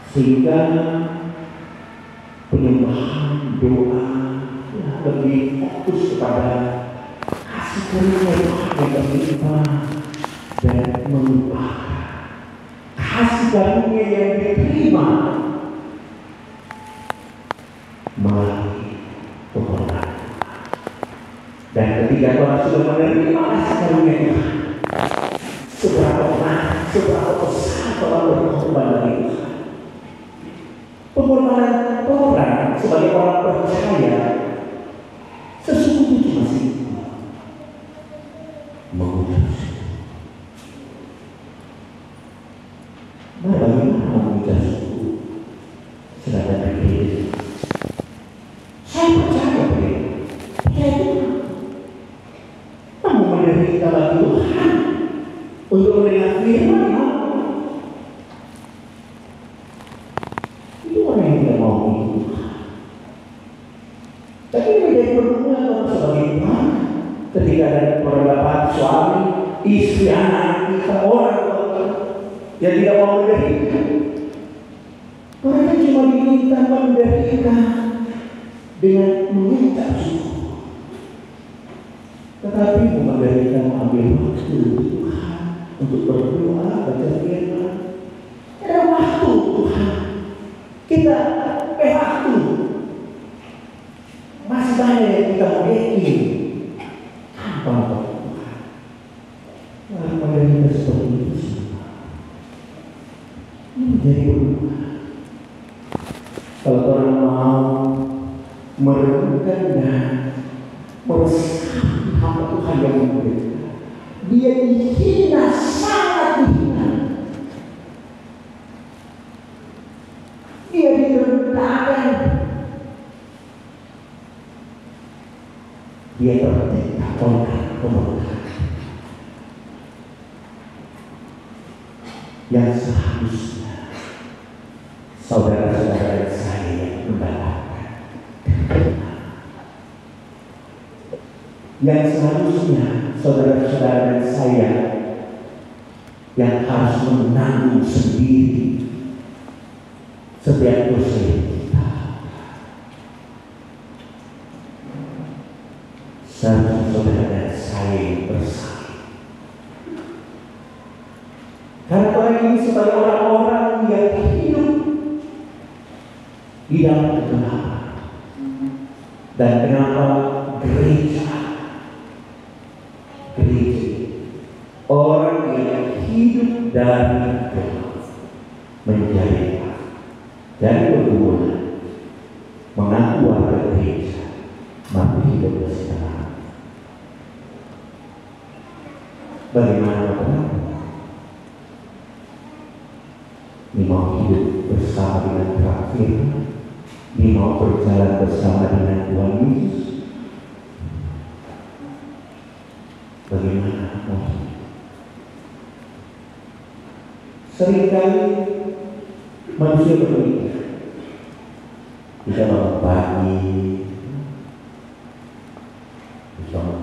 sehingga penyembahan doa lebih fokus kepada kasih karunia Tuhan yang berlimpah dan melupakan kasih karunia yang diterima melalui pengorbanan. Dan ketika orang sudah menerima kasih karunia Tuhan, seberapa besar orang berkorban bagi Tuhan. Pengorbanan orang sebagai orang percaya sesungguhnya cuma simpel, mengucap syukur. Nah, bagaimana mengucap syukur? Sedangkan berbeda. Saya percaya berbeda. Saya Tuhan. Namun menderita bagi Tuhan untuk mendengar firman. Itu orang yang tidak mau ikut Tuhan. Tapi menjadi berguna sebagai Tuhan ketika ada peradaban suami, istri, anak, kita orang yang tidak mau menderita. Mereka cuma diminta menderita dengan mengucap syukur. Tetapi menderita mengambil waktu Tuhan untuk berdoa, baca firman. Ada waktu Tuhan. Kita waktu. Masih banyak yang kita miliki tanpa Tuhan. Kenapa kita seperti itu semua? Ini menjadi berubah. Kalau orang mau merenungkan dan meresapi hamba Tuhan yang menderita, dia dihina, sangat dihina. Dia direndahkan. Dia tertekan oleh pemberontakan yang seharusnya saudara-saudara saya yang mendapatkan, yang seharusnya saudara-saudara saya yang harus menanggung sendiri setiap dosa kita. Saudara saya yang bersalah. Karena orang ini sebagai orang-orang yang hidup di dalam kegelapan. Dan kenapa gereja orang yang hidup dari gelap menjadi terang. Dari pergumulan mengaku warga gereja mampu hidup bersama. Bagaimana Bapak? Ini mau hidup bersama dengan terang firman, ini mau berjalan bersama dengan Tuhan Yesus. Bagaimana mau? Seringkali manusia berpikir kita bangun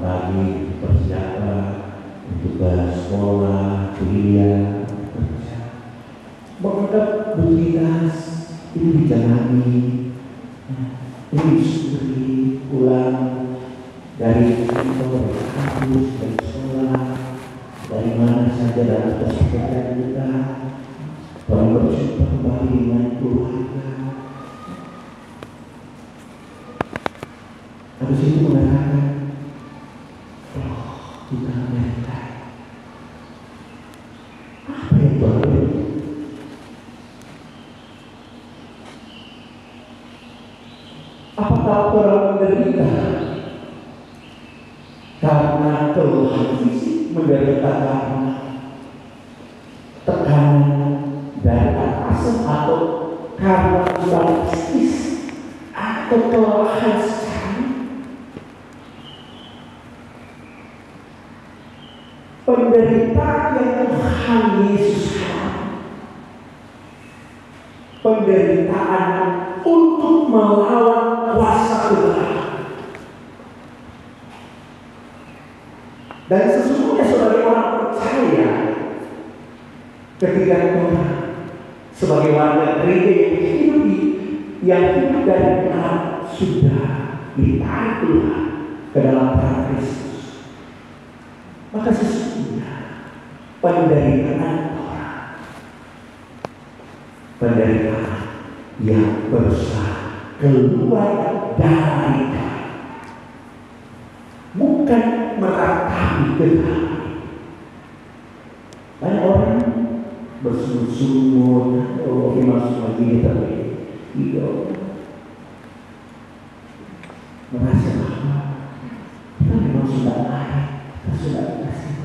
pagi persiapan untuk ke sekolah, kuliah, kerja. Menganggap rutinitas itu dijalani, ini disyukuri, pulang dari kantor, dari kampus, dari sekolah, dari mana saja dalam kesehatan kita, orang berjumpa kembali dengan keluarga. Habis itu mengatakan, kita menderita. Apa yang Tuhan beri? Apakah orang menderita karena keluhan fisik, menderita karena tekanan dari atasan, atau karena beban psikis, atau kelelahan secara? Penderitaan yang Tuhan Yesus alami, penderitaan untuk melawan kuasa kegelapan. Dan sesungguhnya sebagai orang percaya, ketika Tuhan sebagai warga gereja yang hidup dari dalam sudah ditarik keluar ke dalam terang Kristus, maka sesungguhnya penderitaan orang, penderitaan yang berusaha keluar dari Dia, bukan meratapi Tuhan. Banyak orang bersungut-sungut, oh ini masuk lagi tapi hidup merasa bahwa kita memang sudah layak, kita sudah dikasih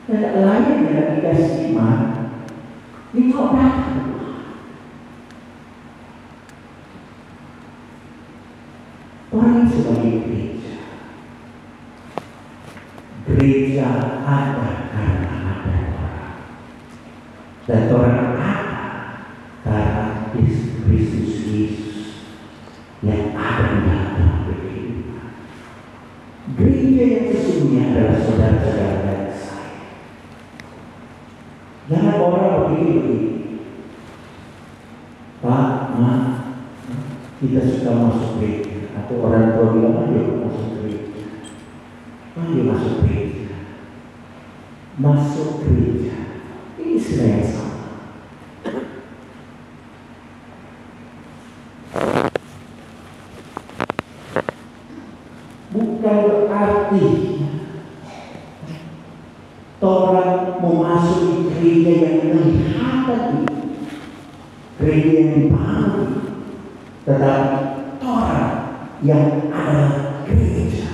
tidak layak yang dikasih iman. Ini kok datang orang sebagai gereja ada karena ada orang, dan orang ada karena Kristus Yesus yang ada di dalam kehidupan. Gereja yang sesungguhnya adalah saudara-saudara dan saya. Jangan orang begini, Pak, Ma, kita suka masuk gereja, atau orang tua bilang ayo masuk gereja, ayo masuk gereja, masuk gereja. Ini istilah yang sama. Bukan berarti orang memasuki gereja yang kelihatan, gereja yang dibangun, tetapi orang yang adalah gereja.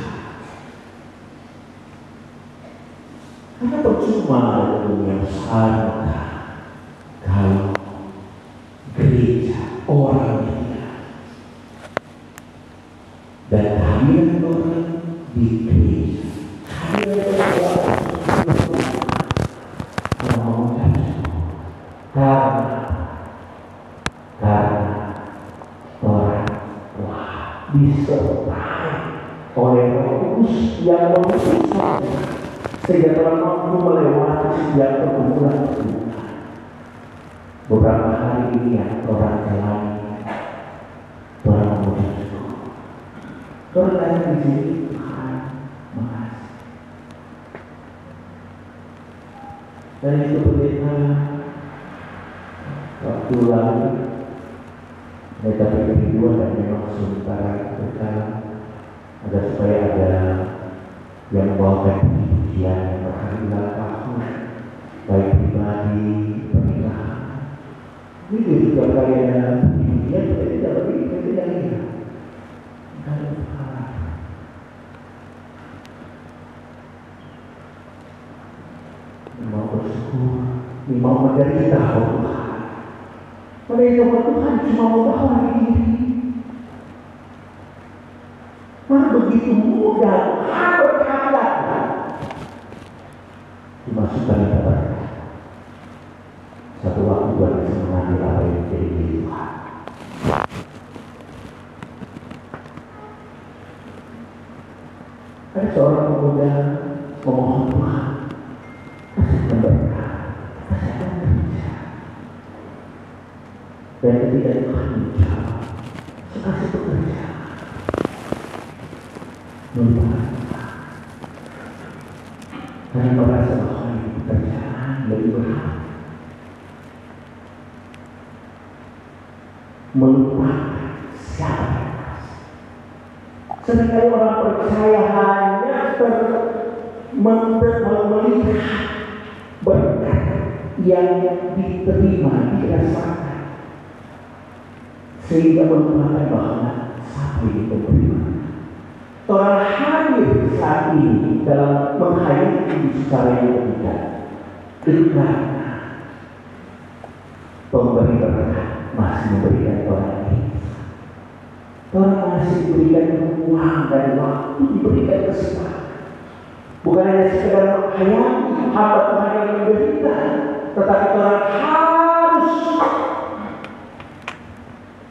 Karena percuma ada dunia besar kalau gereja orang tidak, dan kehadiran orang di gereja, kehadiran orang karena orang disertai oleh Roh Kudus yang memutuskan sehingga telah mampu melewati setiap pergumulan. Beberapa hari ini yang orang jalan, orang memuji, orang lain di sini, Tuhan makasih. Dan itu berbeda. Waktu lalu mereka berdua dan memang sementara berkala ada supaya ada yang membawakan pujian yang berhari-hari tahun, baik pribadi, pernikahan. Ini juga kalian pujian tidak lebih tidak lihat. Mau bersyukur, mau menderita Tuhan. Mereka Tuhan cuma membawa diri. Mana begitu mudah, berkata dimasukkan ke neraka. Satu waktu Tuhan bisa mengambil apa yang jadi milik Tuhan. Ada seorang pemuda memohon Tuhan, kasih berkah, kasih kerja. Dan ketika Tuhan menjawab, kasih pekerjaan. Melupakan Tuhan. Karena merasa bahwa ini pekerjaan lebih berat. Melupakan siapa yang kasih. Seringkali orang percaya hanya melihat berkat yang diterima, dirasakan, sehingga melupakan bahwa siapa yang diterima. Orang hadir saat ini dalam menghayati secara yang tidak karena pemberi berkat masih memberikan orang ini. Orang masih diberikan uang dan waktu, diberikan kesempatan. Bukan hanya sekedar menghayati hamba Tuhan yang menderita, tetapi orang harus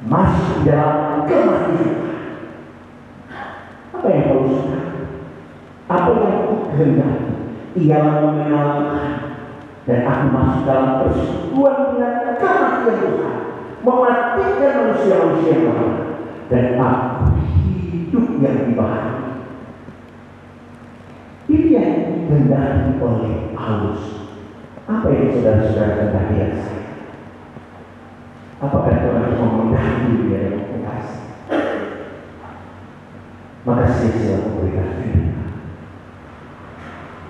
masuk dalam kematian. Apa yang kau suka? Apa yang kau kehendaki? Ialah mengenal Tuhan Dan aku masuk dalam persekutuan dengan kematian Tuhan, mematikan manusia-manusia yang lain, dan aku hidup yang dibaharui. Ini yang dikehendaki oleh Paulus. Apa yang saudara-saudara kehendaki dari saya? Apakah Tuhan cuma menghendaki dia yang mengasihi? Maka sia-sia memberikan hidup.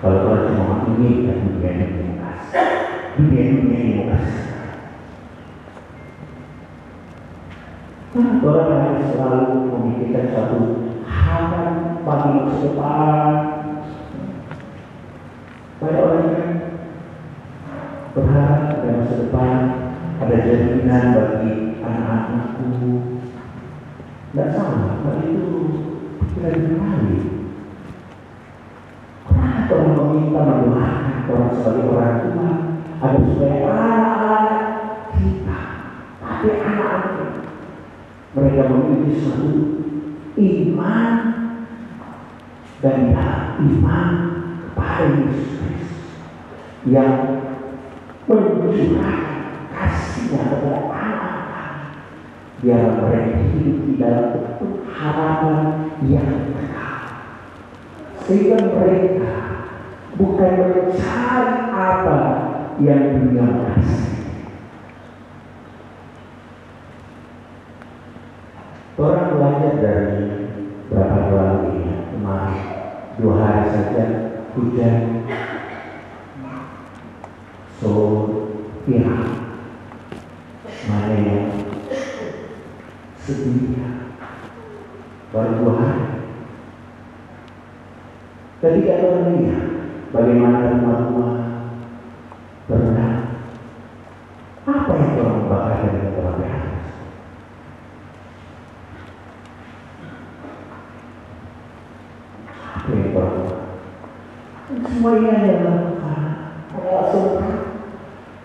Kalau Tuhan cuma menginginkan dunia ini mengasihi, dunia ini mengasihi. Orang harus selalu memikirkan suatu harapan bagi masa depan. Banyak orang yang berharap pada masa depan ada jaminan bagi anak-anakku. Tidak salah, hal itu tidak dikali. Orang meminta mendoakan orang sebagai orang tua agar supaya anak-anak kita, tapi anak-anak mereka memiliki suatu iman dan iman kepada Yesus Kristus yang menunjukkan kasihnya kepada anak-anak, biar mereka hidup di dalam bentuk harapan yang kekal, sehingga mereka bukan mencari apa yang dunia kasih. Orang belajar dari berapa bulan ini, kemarin 2 hari saja hujan viral, mana yang sedihnya baru 2 hari. Ketika orang lihat bagaimana rumah-rumah berendam, apa yang orang bakar dengan kelebihan? Apa yang orang bakar? Semua ini adalah surga.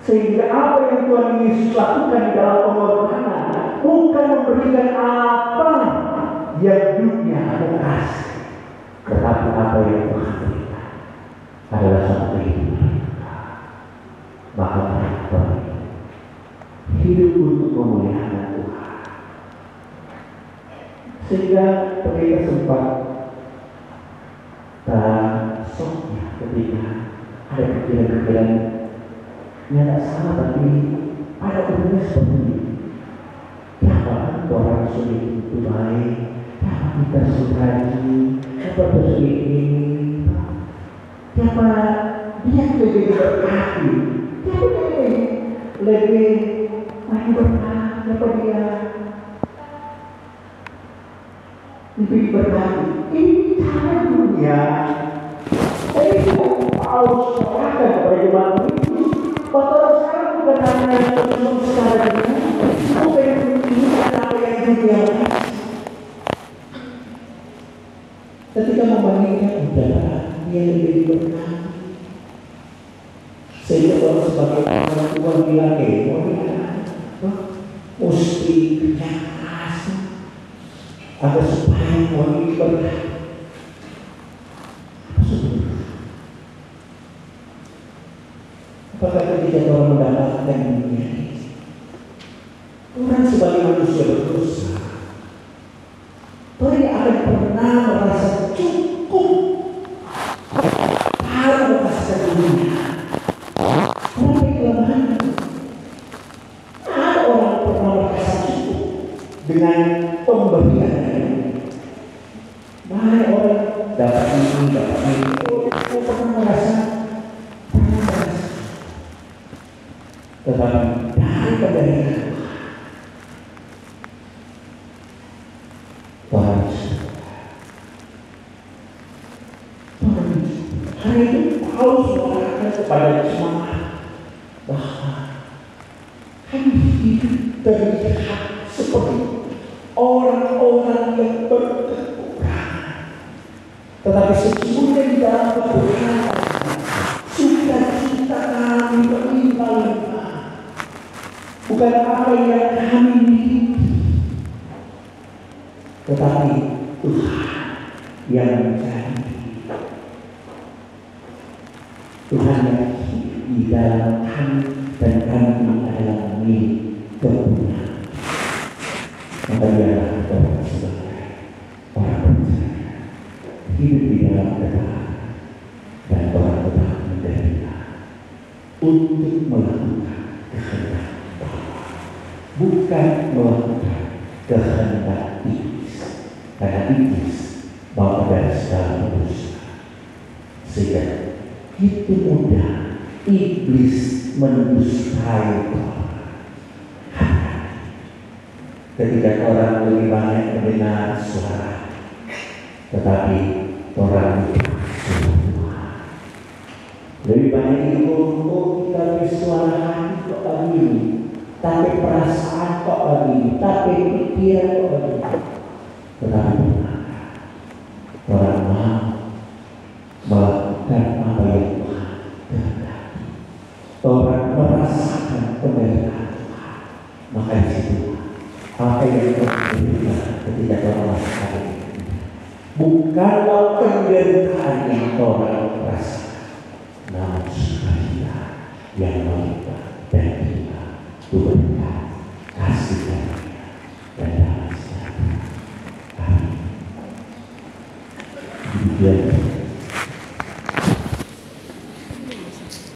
Sehingga apa yang Tuhan Yesus lakukan di dalam pengorbanan bukan memberikan apa yang dunia kasih, tetapi apa yang Tuhan berikan adalah satu kehidupan. Bahkan mereka hidup untuk memuliakan Tuhan. Sehingga mereka sempat soknya ketika ada pikiran-pikiran yang tidak salah, tapi ada umumnya seperti ini. Siapa orang sulit itu baik, siapa kita sukaji, siapa sulit ini, siapa dia lebih berkati, siapa dia lebih banyak berkati, siapa dia lebih berkati. Ini cara dunia. Jadi Paulus serahkan kepada jemaat itu. Bahwa sekarang bukan hanya yang secara dunia, bukan ini apa yang dunia. Ketika membandingkan udara, dia lebih berkati. Sehingga orang sebagai orang tua bilang, mesti keras agar supaya orang ini berkati. Apakah ketika orang mendapatkan dunia ini, orang sebagai manusia berdosa, orang akan pernah merasa cukup kalau merasakan dunia. Tapi kelemahan, ada orang pernah merasa cukup dengan pemberian. Banyak orang dapat ini, dapat itu, pernah merasa. Tetapi daripada itu Tuhan hari itu Paulus mengatakan kepada semangat bahwa kami hidup terlihat seperti orang-orang yang berkekurangan, tetapi sesungguhnya di dalam kekurangan sukacita kami berlimpah-limpah. Bukan apa yang kami miliki, tetapi Tuhan yang menjadi Tuhan yang hidup di dalam kami dan kami adalah milik kepunyaan. Maka biarlah kita sebagai orang percaya hidup di dalam ketaatan dan orang tetap menderita untuk melakukan kehendak Bapa, bukan melakukan kehendak iblis. Karena iblis bawa dari segala dosa, sehingga itu mudah iblis mendustai Tuhan. Ketika orang lebih banyak mendengar suara, tetapi orang lebih banyak itu, kita bersuara hati kok begini, tapi perasaan kok begini, tapi pikiran kok begini. Tetapi orang mau melakukan apa yang Tuhan kehendaki. Orang merasakan penderitaan Tuhan. Maka di situ apa yang Tuhan berikan ketika orang merasakan ini bukanlah penderitaan yang orang rasakan, namun sukacita yang melimpah dan kita diberikan kasih karunia dan damai sejahtera. Amin.